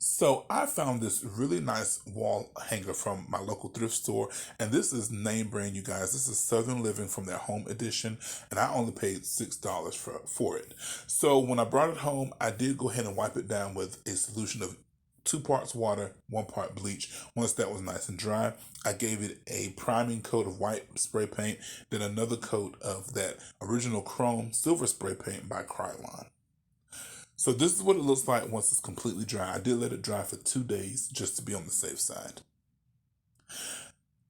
So I found this really nice wall hanger from my local thrift store, and this is name brand, you guys. This is Southern Living from their home edition, and I only paid $6 for it. So when I brought it home, I did go ahead and wipe it down with a solution of 2 parts water, 1 part bleach. Once that was nice and dry, I gave it a priming coat of white spray paint, then another coat of that original chrome silver spray paint by Krylon. So this is what it looks like once it's completely dry. I did let it dry for 2 days just to be on the safe side.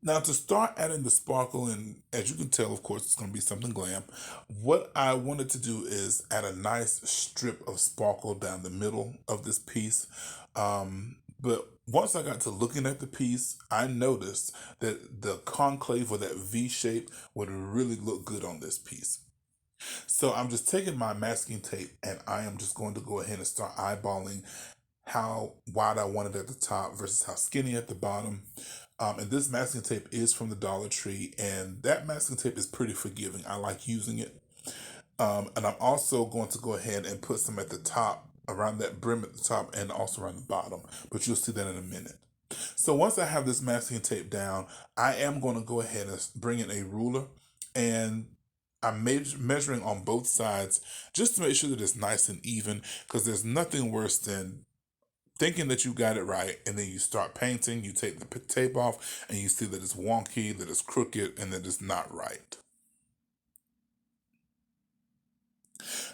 Now to start adding the sparkle, and as you can tell, of course, it's going to be something glam. What I wanted to do is add a nice strip of sparkle down the middle of this piece. But once I got to looking at the piece, I noticed that the concave or that V shape would really look good on this piece. So I'm just taking my masking tape and I am just going to go ahead and start eyeballing how wide I want it at the top versus how skinny at the bottom. And this masking tape is from the Dollar Tree, and that masking tape is pretty forgiving. I like using it. And I'm also going to go ahead and put some at the top, around that brim at the top, and also around the bottom. But you'll see that in a minute. So once I have this masking tape down, I am going to go ahead and bring in a ruler, and I'm measuring on both sides just to make sure that it's nice and even, because there's nothing worse than thinking that you got it right, and then you start painting, you take the tape off, and you see that it's wonky, that it's crooked, and that it's not right.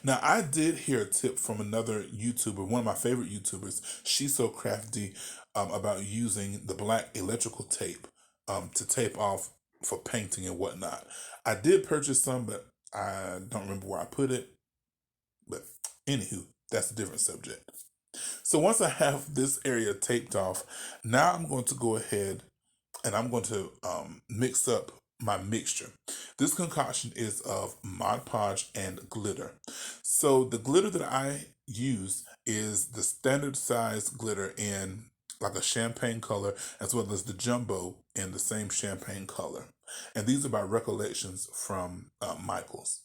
Now, I did hear a tip from another YouTuber, one of my favorite YouTubers. She's so crafty, about using the black electrical tape to tape off for painting and whatnot. I did purchase some, but I don't remember where I put it. But anywho, that's a different subject. So once I have this area taped off, now I'm going to go ahead and I'm going to mix up my mixture. This concoction is of Mod Podge and glitter. So the glitter that I use is the standard size glitter in like a champagne color, as well as the jumbo in the same champagne color. And these are by Recollections from Michaels.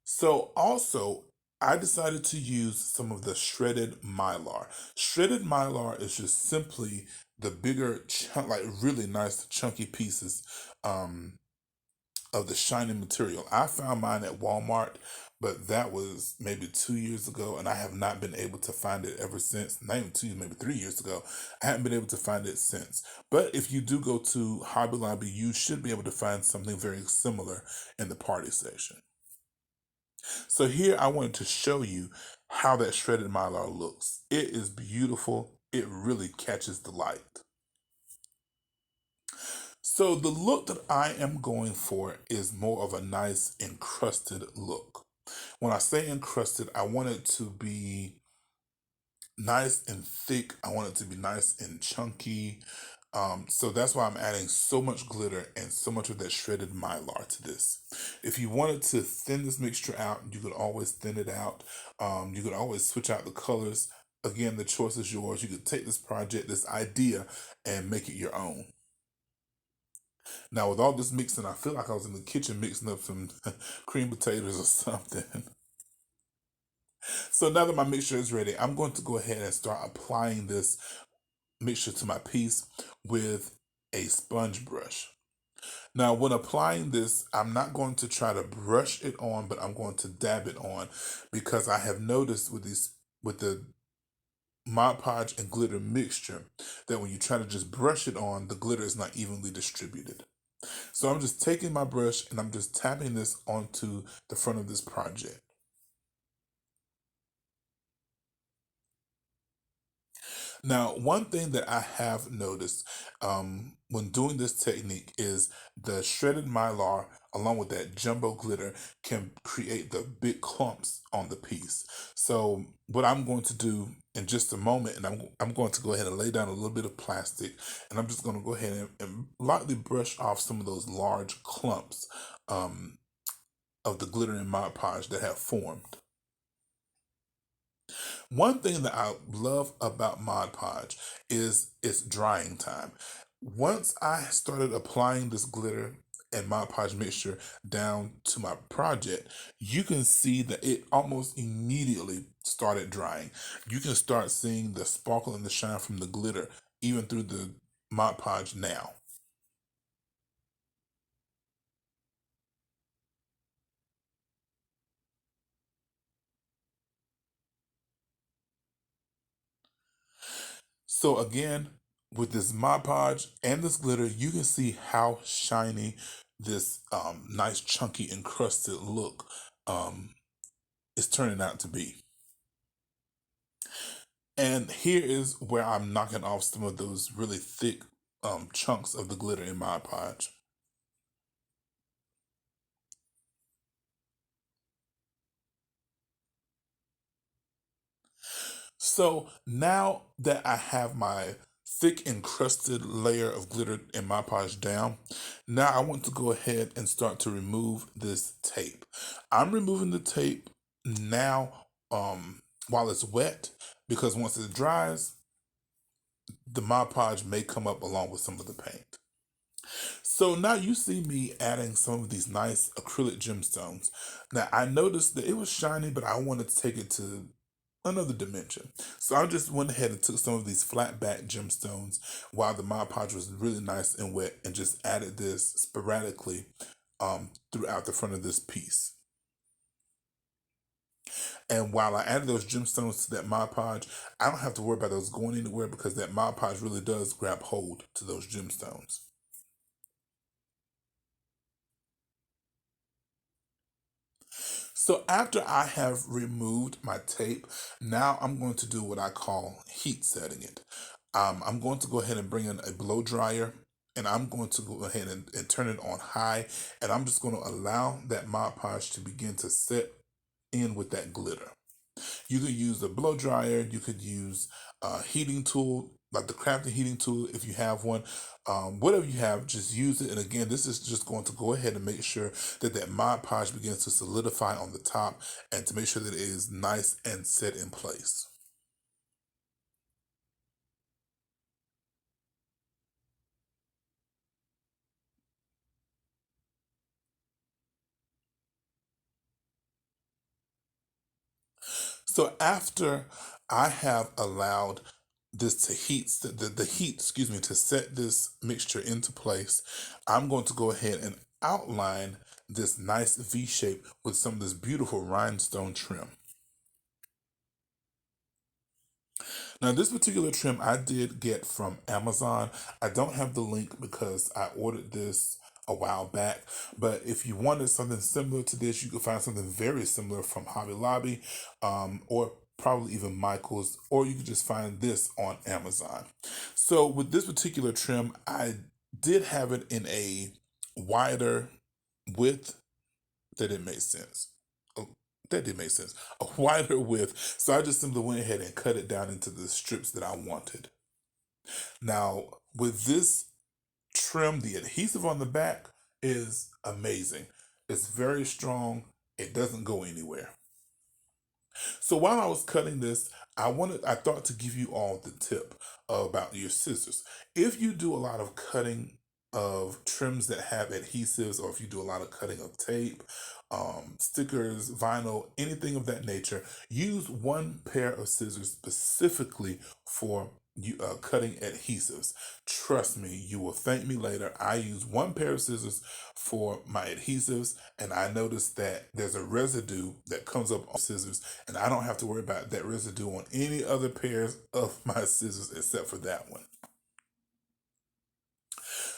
So also, I decided to use some of the shredded mylar. Shredded mylar is just simply the bigger, like really nice chunky pieces um, of the shiny material. I found mine at Walmart, but that was maybe 2 years ago, and I have not been able to find it ever since. Not even 2 years, maybe 3 years ago. I haven't been able to find it since. But if you do go to Hobby Lobby, you should be able to find something very similar in the party section. So here I wanted to show you how that shredded mylar looks. It is beautiful. It really catches the light. So the look that I am going for is more of a nice encrusted look. When I say encrusted, I want it to be nice and thick. I want it to be nice and chunky. So that's why I'm adding so much glitter and so much of that shredded mylar to this. If you wanted to thin this mixture out, you could always thin it out. You could always switch out the colors. Again, the choice is yours. You could take this project, this idea, and make it your own. Now, with all this mixing, I feel like I was in the kitchen mixing up some cream potatoes or something. So now that my mixture is ready, I'm going to go ahead and start applying this mixture to my piece with a sponge brush. Now, when applying this, I'm not going to try to brush it on, but I'm going to dab it on, because I have noticed with the Mod Podge and glitter mixture that when you try to just brush it on, the glitter is not evenly distributed. So I'm just taking my brush and I'm just tapping this onto the front of this project. Now, one thing that I have noticed when doing this technique is the shredded mylar, along with that jumbo glitter, can create the big clumps on the piece. So, what I'm going to do in just a moment, and I'm going to go ahead and lay down a little bit of plastic, and I'm just going to go ahead and lightly brush off some of those large clumps of the glitter and Mod Podge that have formed. One thing that I love about Mod Podge is its drying time. Once I started applying this glitter and Mod Podge mixture down to my project, you can see that it almost immediately started drying. You can start seeing the sparkle and the shine from the glitter even through the Mod Podge now. So again, with this Mod Podge and this glitter, you can see how shiny this nice chunky encrusted look um, is turning out to be. And here is where I'm knocking off some of those really thick chunks of the glitter in Mod Podge. So now that I have my thick encrusted layer of glitter in my Podge down, now I want to go ahead and start to remove this tape. I'm removing the tape now while it's wet, because once it dries, the Mod Podge may come up along with some of the paint. So now you see me adding some of these nice acrylic gemstones. Now I noticed that it was shiny, but I wanted to take it to another dimension. So I just went ahead and took some of these flat back gemstones while the Mod Podge was really nice and wet, and just added this sporadically throughout the front of this piece. And while I added those gemstones to that Mod Podge, I don't have to worry about those going anywhere, because that Mod Podge really does grab hold to those gemstones. So after I have removed my tape, now I'm going to do what I call heat setting it. I'm going to go ahead and bring in a blow dryer, and I'm going to go ahead and turn it on high, and I'm just going to allow that Mod Podge to begin to set in with that glitter. You could use a blow dryer. You could use a heating tool, like the crafting heating tool, if you have one. Whatever you have, just use it. And again, this is just going to go ahead and make sure that that Mod Podge begins to solidify on the top, and to make sure that it is nice and set in place. So after I have allowed this to heat, the heat, excuse me, to set this mixture into place, I'm going to go ahead and outline this nice V shape with some of this beautiful rhinestone trim. Now, this particular trim I did get from Amazon. I don't have the link because I ordered this a while back. But if you wanted something similar to this, you could find something very similar from Hobby Lobby, or probably even Michael's, or you could just find this on Amazon. So with this particular trim, I did have it in a wider width. That didn't make sense. Oh, that did make sense. A wider width. So I just simply went ahead and cut it down into the strips that I wanted. Now, with this trim, the adhesive on the back is amazing. It's very strong. It doesn't go anywhere. So while I was cutting this, I thought to give you all the tip about your scissors. If you do a lot of cutting of trims that have adhesives, or if you do a lot of cutting of tape, stickers, vinyl, anything of that nature, use one pair of scissors specifically for cutting adhesives. Trust me, you will thank me later. I use one pair of scissors for my adhesives, and I noticed that there's a residue that comes up on scissors, and I don't have to worry about that residue on any other pairs of my scissors except for that one.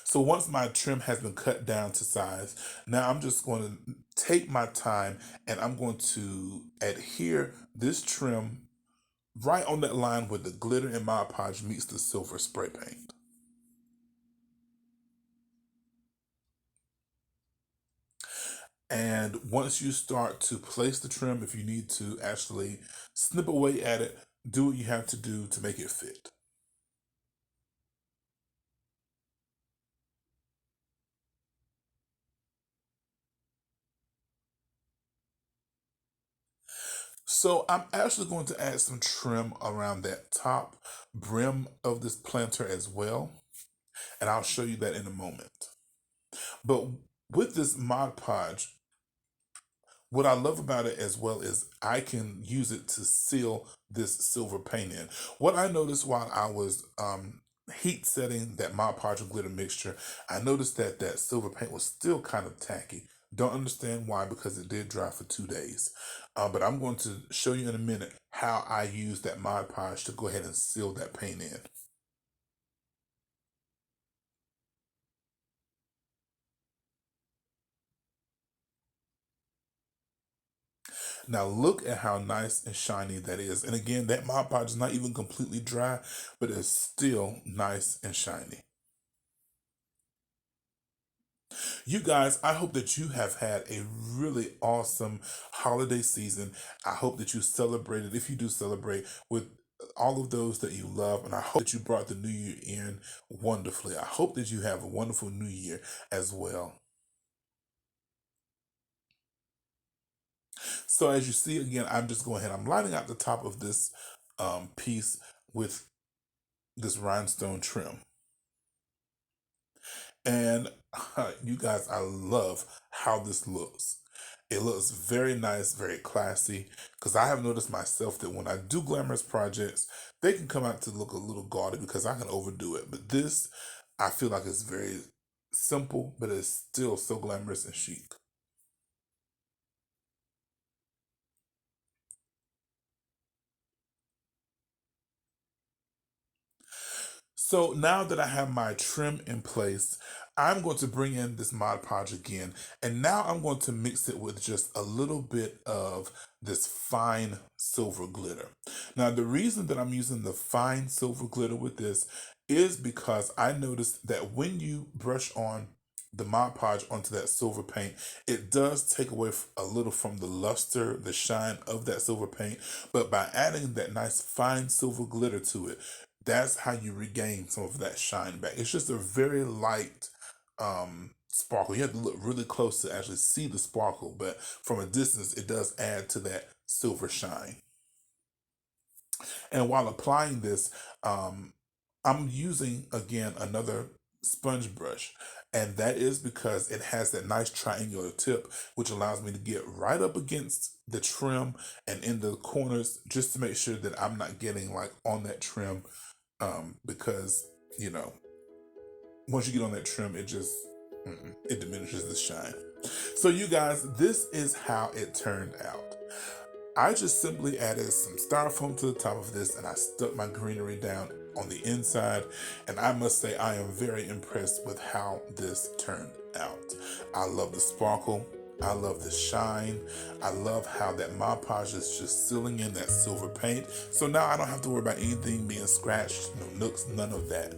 So once my trim has been cut down to size, now I'm just going to take my time, and I'm going to adhere this trim right on that line where the glitter in Mod Podge meets the silver spray paint. And once you start to place the trim, if you need to actually snip away at it, do what you have to do to make it fit. So I'm actually going to add some trim around that top brim of this planter as well. And I'll show you that in a moment. But With this Mod Podge, what I love about it as well is I can use it to seal this silver paint in. What I noticed while I was heat setting that Mod Podge glitter mixture, I noticed that that silver paint was still kind of tacky. Don't understand why, because it did dry for 2 days. But I'm going to show you in a minute how I use that Mod Podge to go ahead and seal that paint in. Now look at how nice and shiny that is. And again, that Mod Podge is not even completely dry, but it's still nice and shiny. You guys, I hope that you have had a really awesome holiday season. I hope that you celebrated, if you do celebrate, with all of those that you love. And I hope that you brought the new year in wonderfully. I hope that you have a wonderful new year as well. So as you see, again, I'm just going ahead. I'm lining out the top of this piece with this rhinestone trim. And you guys, I love how this looks. It looks very nice, very classy. Because I have noticed myself that when I do glamorous projects, they can come out to look a little gaudy because I can overdo it. But this, I feel like it's very simple, but it's still so glamorous and chic. So now that I have my trim in place, I'm going to bring in this Mod Podge again. And now I'm going to mix it with just a little bit of this fine silver glitter. Now, the reason that I'm using the fine silver glitter with this is because I noticed that when you brush on the Mod Podge onto that silver paint, it does take away a little from the luster, the shine of that silver paint. But by adding that nice fine silver glitter to it, that's how you regain some of that shine back. It's just a very light sparkle. You have to look really close to actually see the sparkle, but from a distance, it does add to that silver shine. And while applying this, I'm using again another sponge brush. And that is because it has that nice triangular tip, which allows me to get right up against the trim and in the corners just to make sure that I'm not getting like on that trim. Because, you know, once you get on that trim, it just, it diminishes the shine. So you guys, this is how it turned out. I just simply added some styrofoam to the top of this and I stuck my greenery down on the inside. And I must say, I am very impressed with how this turned out. I love the sparkle. I love the shine. I love how that Mod Podge is just sealing in that silver paint. So now I don't have to worry about anything being scratched, no nooks, none of that.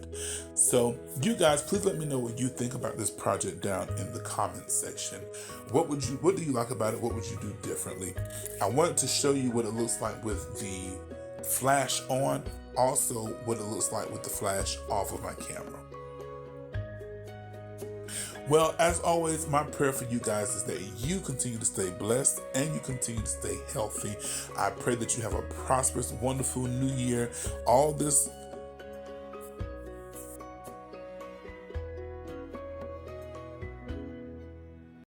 So you guys, please let me know what you think about this project down in the comments section. What do you like about it? What would you do differently? I wanted to show you what it looks like with the flash on, also what it looks like with the flash off of my camera. Well, as always, my prayer for you guys is that you continue to stay blessed and you continue to stay healthy. I pray that you have a prosperous, wonderful new year. All this